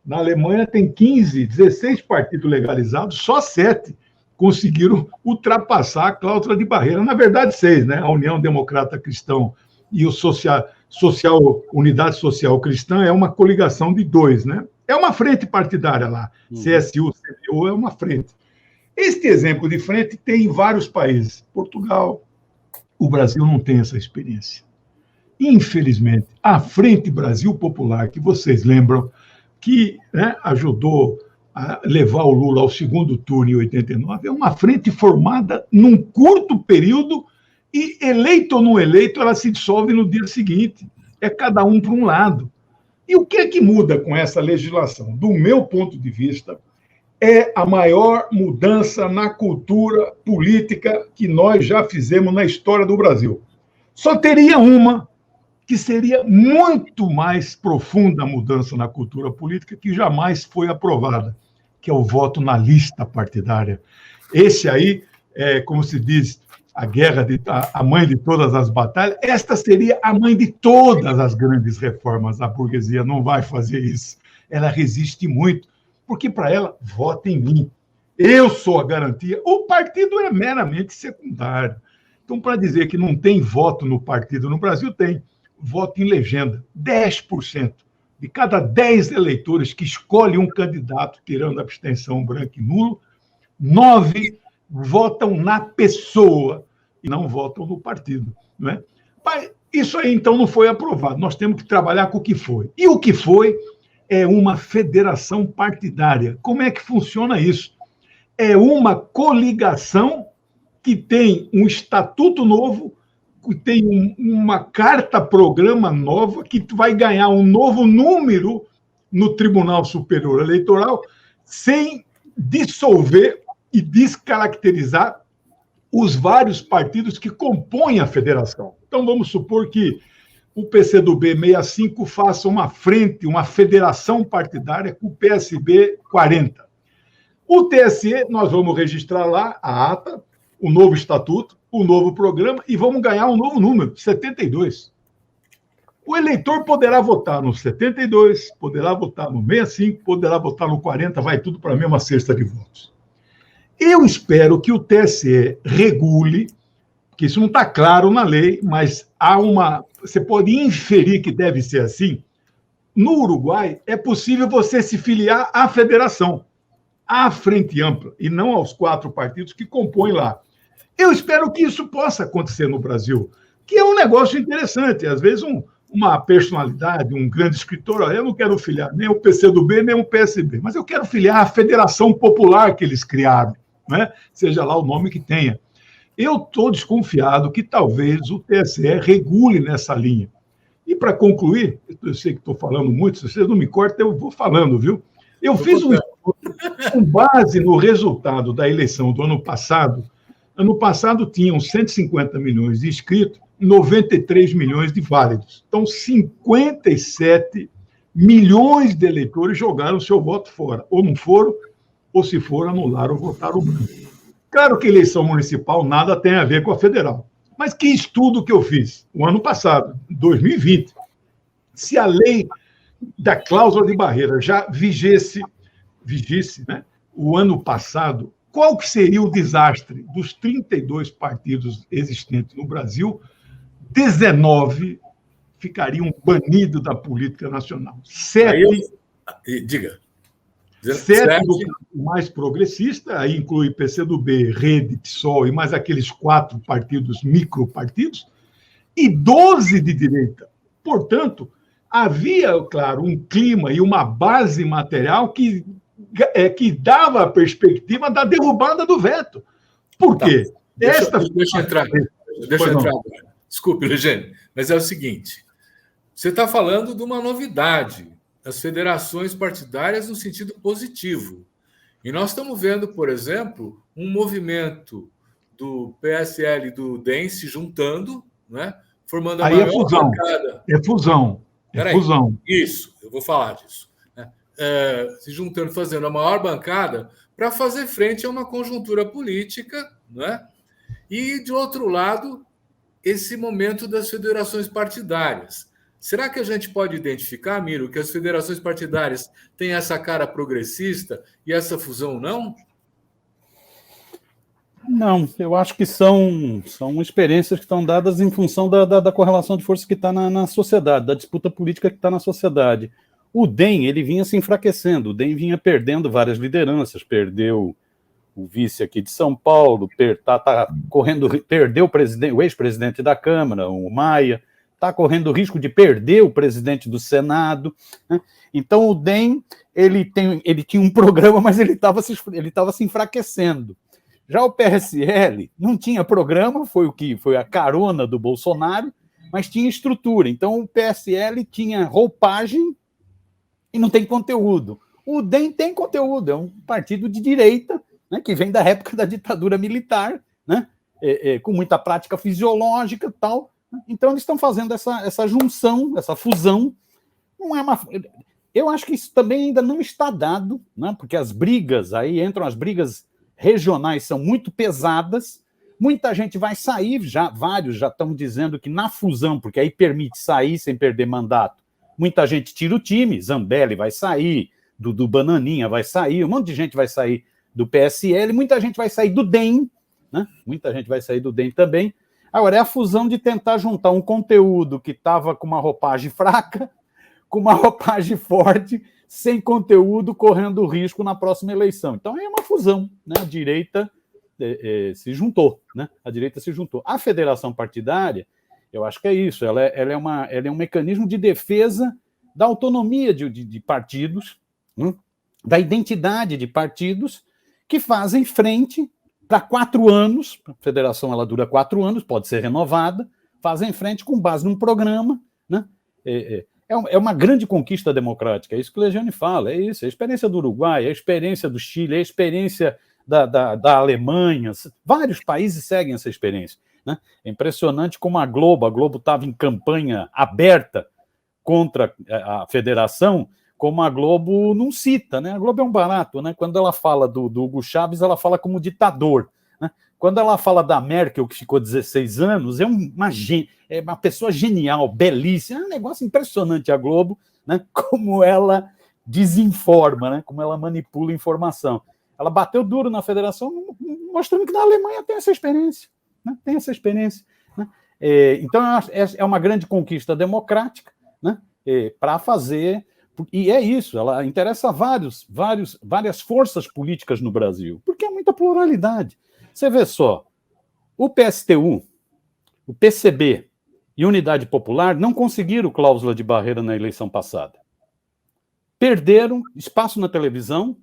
Na Alemanha tem 15, 16 partidos legalizados, só 7 conseguiram ultrapassar a cláusula de barreira. Na verdade, 6, né? A União Democrata Cristão e o Unidade Social Cristã é uma coligação de 2, né? É uma frente partidária lá. CSU, CDU é uma frente. Este exemplo de frente tem em vários países. Portugal, o Brasil não tem essa experiência. Infelizmente, a Frente Brasil Popular, que vocês lembram, que, né, ajudou a levar o Lula ao segundo turno em 89, é uma frente formada num curto período e, eleito ou não eleito, ela se dissolve no dia seguinte. É cada um para um lado. E o que é que muda com essa legislação? Do meu ponto de vista, é a maior mudança na cultura política que nós já fizemos na história do Brasil. Só teria uma que seria muito mais profunda a mudança na cultura política, que jamais foi aprovada, que é o voto na lista partidária. Esse aí, como se diz, a mãe de todas as batalhas. Esta seria a mãe de todas as grandes reformas. A burguesia não vai fazer isso. Ela resiste muito, porque para ela, vota em mim. Eu sou a garantia. O partido é meramente secundário. Então, para dizer que não tem voto no partido no Brasil, tem voto em legenda. 10%. De cada 10 eleitores que escolhem um candidato, tirando a abstenção branco e nulo, 9 votam na pessoa e não votam no partido. Não é? Mas isso aí, então, não foi aprovado. Nós temos que trabalhar com o que foi. E o que foi é uma federação partidária. Como é que funciona isso? É uma coligação que tem um estatuto novo, que tem uma carta-programa nova, que vai ganhar um novo número no Tribunal Superior Eleitoral, sem dissolver e descaracterizar os vários partidos que compõem a federação. Então, vamos supor que o PCdoB 65 faça uma frente, uma federação partidária com o PSB 40. O TSE, nós vamos registrar lá a ata, o novo estatuto, o novo programa, e vamos ganhar um novo número, 72. O eleitor poderá votar no 72, poderá votar no 65, poderá votar no 40, vai tudo para a mesma cesta de votos. Eu espero que o TSE regule, que isso não está claro na lei, mas você pode inferir que deve ser assim. No Uruguai, é possível você se filiar à federação, à Frente Ampla, e não aos 4 partidos que compõem lá. Eu espero que isso possa acontecer no Brasil, que é um negócio interessante. Às vezes, uma personalidade, um grande escritor, eu não quero filiar nem o PCdoB, nem o PSB, mas eu quero filiar a Federação Popular que eles criaram. né? Seja lá o nome que tenha. Eu estou desconfiado que talvez o TSE regule nessa linha. E para concluir, eu sei que estou falando muito, se vocês não me cortam, eu vou falando, viu? Eu fiz um estudo com base no resultado da eleição do ano passado. Ano passado tinham 150 milhões de inscritos, 93 milhões de válidos. Então, 57 milhões de eleitores jogaram seu voto fora. Ou não foram, ou se foram, anularam ou votaram branco. Claro que eleição municipal nada tem a ver com a federal. Mas que estudo que eu fiz o ano passado, 2020, se a lei da cláusula de barreira já vigisse, né, o ano passado, qual que seria o desastre dos 32 partidos existentes no Brasil? 19 ficariam banidos da política nacional. 7... Diga. 7 do mais progressista, aí inclui PCdoB, Rede, PSOL e mais aqueles 4 partidos, micropartidos, e 12 de direita. Portanto, havia, claro, um clima e uma base material que dava a perspectiva da derrubada do veto. Por quê? Tá. Deixa eu entrar agora. Desculpe, Eugênio, mas é o seguinte, você está falando de uma novidade, as federações partidárias no sentido positivo. E nós estamos vendo, por exemplo, um movimento do PSL e do DEM se juntando, né, formando a maior bancada. É fusão. Fusão. Isso, eu vou falar disso. Se juntando, fazendo a maior bancada para fazer frente a uma conjuntura política, né? E, de outro lado, esse momento das federações partidárias. Será que a gente pode identificar, Miro, que as federações partidárias têm essa cara progressista e essa fusão não? Não, eu acho que são experiências que estão dadas em função da correlação de forças que está na sociedade, da disputa política que está na sociedade. O DEM, ele vinha se enfraquecendo, o DEM vinha perdendo várias lideranças, perdeu o vice aqui de São Paulo, perdeu o ex-presidente da Câmara, o Maia, está correndo o risco de perder o presidente do Senado, né? Então o DEM ele tinha um programa, mas ele estava se enfraquecendo. Já o PSL não tinha programa, foi a carona do Bolsonaro, mas tinha estrutura. Então o PSL tinha roupagem e não tem conteúdo. O DEM tem conteúdo, é um partido de direita, né, que vem da época da ditadura militar, né, com muita prática fisiológica e tal. Então, eles estão fazendo essa junção, essa fusão. Não é eu acho que isso também ainda não está dado, né? Porque as brigas, aí entram as brigas regionais, são muito pesadas. Muita gente vai sair, vários já estão dizendo que na fusão, porque aí permite sair sem perder mandato, muita gente tira o time, Zambelli vai sair, do Bananinha vai sair, um monte de gente vai sair do PSL, muita gente vai sair do DEM, né? Muita gente vai sair do DEM também. Agora, é a fusão de tentar juntar um conteúdo que estava com uma roupagem fraca, com uma roupagem forte, sem conteúdo, correndo risco na próxima eleição. Então, é uma fusão, né? A direita se juntou, né? A direita se juntou. A federação partidária, eu acho que é isso, ela é um mecanismo de defesa da autonomia de partidos, da identidade de partidos que fazem frente para 4 anos, a federação ela dura 4 anos, pode ser renovada, fazem frente com base num programa, né? É uma grande conquista democrática, é isso que o Legiane fala, é isso, é a experiência do Uruguai, é a experiência do Chile, é a experiência da Alemanha, vários países seguem essa experiência, né? É impressionante como a Globo estava em campanha aberta contra a federação, como a Globo não cita, né? A Globo é um barato, né? Quando ela fala do Hugo Chávez, ela fala como ditador, né? Quando ela fala da Merkel, que ficou 16 anos, é uma pessoa genial, belíssima, é um negócio impressionante a Globo, né? Como ela desinforma, né? Como ela manipula informação. Ela bateu duro na federação, mostrando que na Alemanha tem essa experiência, né? Tem essa experiência, né? Então, é uma grande conquista democrática, né? Para fazer... E é isso, ela interessa a várias forças políticas no Brasil, porque é muita pluralidade. Você vê só, o PSTU, o PCB e Unidade Popular não conseguiram cláusula de barreira na eleição passada. Perderam espaço na televisão,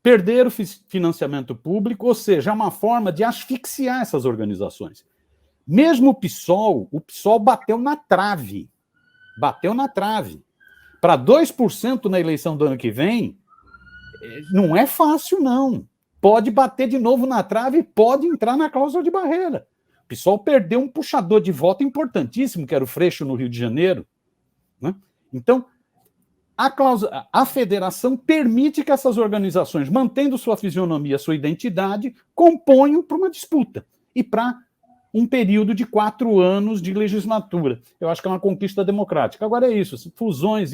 perderam financiamento público, ou seja, é uma forma de asfixiar essas organizações. Mesmo o PSOL bateu na trave. Para 2% na eleição do ano que vem, não é fácil, não. Pode bater de novo na trave e pode entrar na cláusula de barreira. O PSOL perdeu um puxador de voto importantíssimo, que era o Freixo no Rio de Janeiro. Né? Então, a federação permite que essas organizações, mantendo sua fisionomia, sua identidade, componham para uma disputa e para um período de 4 anos de legislatura. Eu acho que é uma conquista democrática. Agora é isso, fusões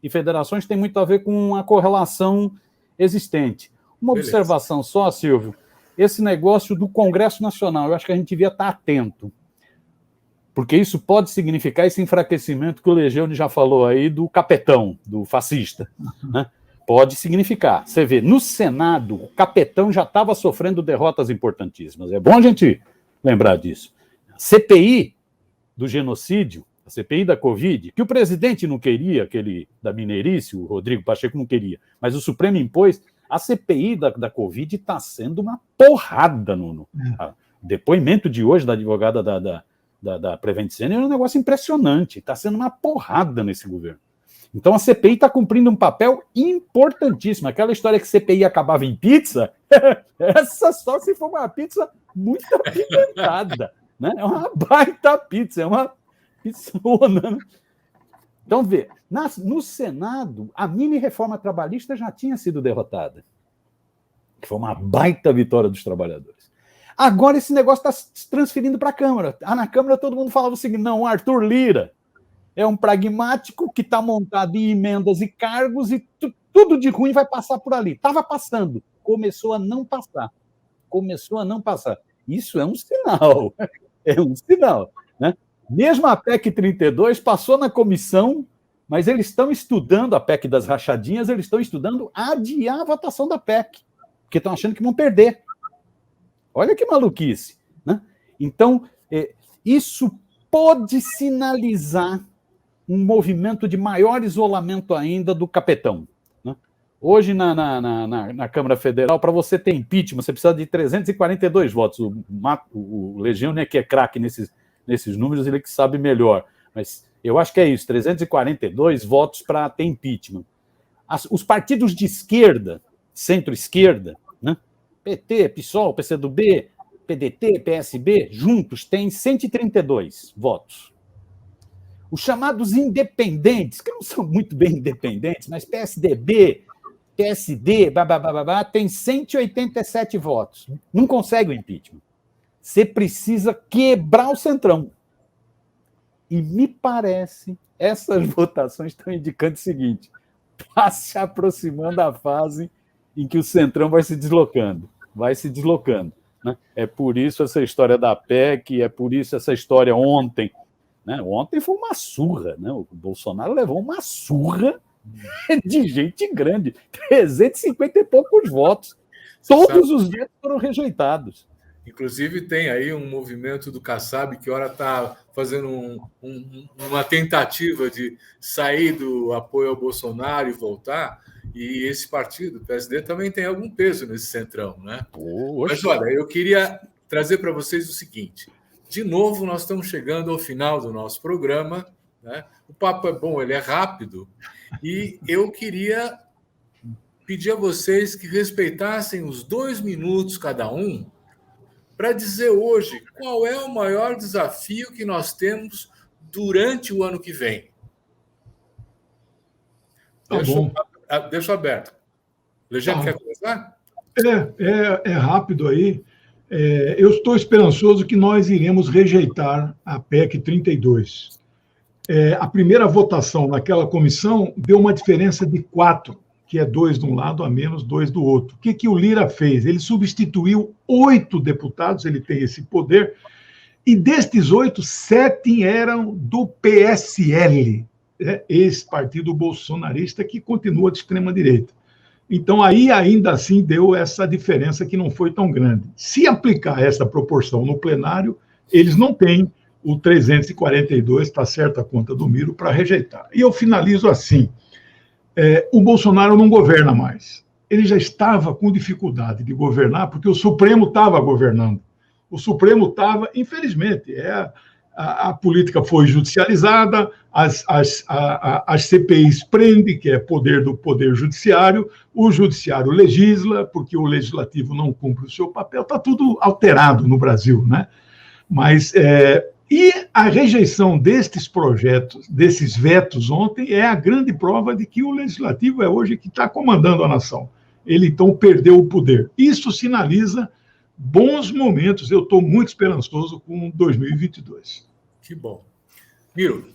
e federações têm muito a ver com a correlação existente. Uma observação só, Silvio, esse negócio do Congresso Nacional, eu acho que a gente devia estar atento, porque isso pode significar esse enfraquecimento que o Legione já falou aí do capetão, do fascista. Né? Pode significar. Você vê, no Senado, o capetão já estava sofrendo derrotas importantíssimas. É bom a gente lembrar disso. A CPI do genocídio, a CPI da Covid, que o presidente não queria, aquele da Mineirice, o Rodrigo Pacheco não queria, mas o Supremo impôs. A CPI da Covid está sendo uma porrada. O depoimento de hoje da advogada da Prevent Senior é um negócio impressionante. Está sendo uma porrada nesse governo. Então a CPI está cumprindo um papel importantíssimo. Aquela história que CPI acabava em pizza, essa só se for uma pizza muito apimentada. Né? É uma baita pizza, é uma pizzona. Então, vê, no Senado, a mini-reforma trabalhista já tinha sido derrotada. Foi uma baita vitória dos trabalhadores. Agora esse negócio está se transferindo para a Câmara. Na Câmara todo mundo falava o seguinte, não, o Arthur Lira é um pragmático que está montado em emendas e cargos e tudo de ruim vai passar por ali. Estava passando, começou a não passar. Isso é um sinal. Né? Mesmo a PEC 32 passou na comissão, mas eles estão estudando a PEC das rachadinhas, eles estão estudando adiar a votação da PEC, porque estão achando que vão perder. Olha que maluquice. Né? Então, isso pode sinalizar um movimento de maior isolamento ainda do capetão. Né? Hoje, na Câmara Federal, para você ter impeachment, você precisa de 342 votos. O Legione, que é craque nesses números, ele que sabe melhor. Mas eu acho que é isso, 342 votos para ter impeachment. Os partidos de esquerda, centro-esquerda, né? PT, PSOL, PCdoB, PDT, PSB, juntos têm 132 votos. Os chamados independentes, que não são muito bem independentes, mas PSDB, PSD, tem 187 votos. Não consegue o impeachment. Você precisa quebrar o centrão. E me parece, essas votações estão indicando o seguinte, está se aproximando a fase em que o centrão vai se deslocando. Né? É por isso essa história da PEC, é por isso essa história ontem. Né? Ontem foi uma surra. Né? O Bolsonaro levou uma surra de gente grande. 350 e poucos votos. Todos os votos foram rejeitados. Inclusive, tem aí um movimento do Kassab que ora está fazendo uma tentativa de sair do apoio ao Bolsonaro e voltar, e esse partido, o PSD, também tem algum peso nesse centrão. Né? Mas, olha, eu queria trazer para vocês o seguinte. De novo, nós estamos chegando ao final do nosso programa. Né? O papo é bom, ele é rápido, e eu queria pedir a vocês que respeitassem os 2 minutos cada um para dizer hoje qual é o maior desafio que nós temos durante o ano que vem. Deixa aberto. Legiane, quer começar? É rápido aí. Eu estou esperançoso que nós iremos rejeitar a PEC 32. A primeira votação naquela comissão deu uma diferença de 4, que é 2 de um lado a menos 2 do outro. O que o Lira fez? Ele substituiu 8 deputados, ele tem esse poder, e destes 8, 7 eram do PSL, esse partido bolsonarista que continua de extrema-direita. Então, aí ainda assim deu essa diferença que não foi tão grande. Se aplicar essa proporção no plenário, eles não têm o 342, está certa a conta do Miro, para rejeitar. E eu finalizo assim. O Bolsonaro não governa mais. ele já estava com dificuldade de governar, porque o Supremo estava governando. O Supremo estava, infelizmente, a política foi judicializada, as CPIs prendem, que é poder do Poder Judiciário, o Judiciário legisla, porque o Legislativo não cumpre o seu papel, está tudo alterado no Brasil, né? Mas, e a rejeição destes projetos, desses vetos ontem, é a grande prova de que o Legislativo é hoje que está comandando a nação. Ele, então, perdeu o poder. Isso sinaliza bons momentos. Eu estou muito esperançoso com 2022. Que bom. Miro.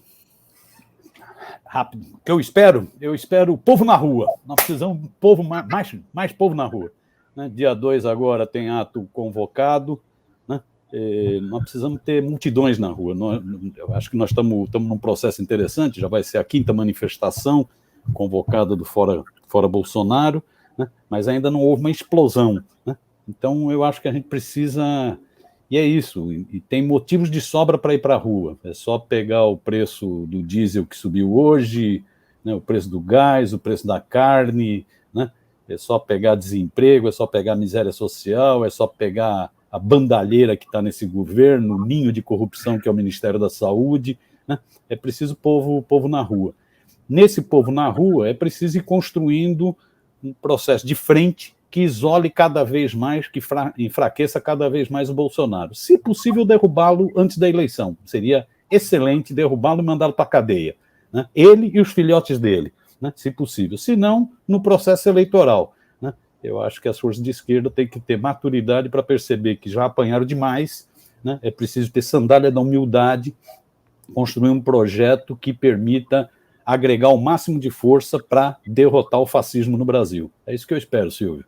Rápido. O que eu espero? Eu espero o povo na rua. Nós precisamos de povo, mais povo na rua. Né? Dia 2 agora tem ato convocado. Né? Nós precisamos ter multidões na rua. Eu acho que nós estamos num processo interessante. Já vai ser a 5ª manifestação convocada do Fora Bolsonaro, né? Mas ainda não houve uma explosão. Né? Então, eu acho que a gente precisa... E é isso, e tem motivos de sobra para ir para a rua. É só pegar o preço do diesel que subiu hoje, né, o preço do gás, o preço da carne, né? É só pegar desemprego, é só pegar miséria social, é só pegar a bandalheira que está nesse governo, o ninho de corrupção que é o Ministério da Saúde. Né? É preciso povo na rua. Nesse povo na rua, é preciso ir construindo um processo de frente que isole cada vez mais, que enfraqueça cada vez mais o Bolsonaro. Se possível, derrubá-lo antes da eleição. Seria excelente derrubá-lo e mandá-lo para a cadeia. Né? Ele e os filhotes dele, né? Se possível. Se não, no processo eleitoral. Né? Eu acho que as forças de esquerda têm que ter maturidade para perceber que já apanharam demais. Né? É preciso ter sandália da humildade, construir um projeto que permita agregar o máximo de força para derrotar o fascismo no Brasil. É isso que eu espero, Silvio.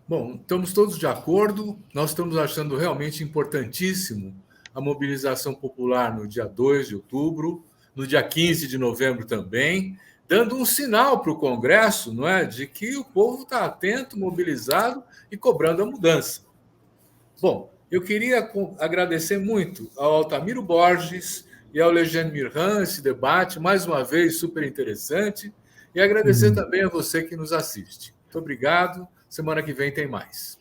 Bom, estamos todos de acordo. Nós estamos achando realmente importantíssimo a mobilização popular no dia 2 de outubro, no dia 15 de novembro também, dando um sinal para o Congresso, não é, de que o povo está atento, mobilizado e cobrando a mudança. Bom, eu queria agradecer muito ao Altamiro Borges e ao Legiane Mirhan esse debate, mais uma vez super interessante, e agradecer também a você que nos assiste. Muito obrigado. Semana que vem tem mais.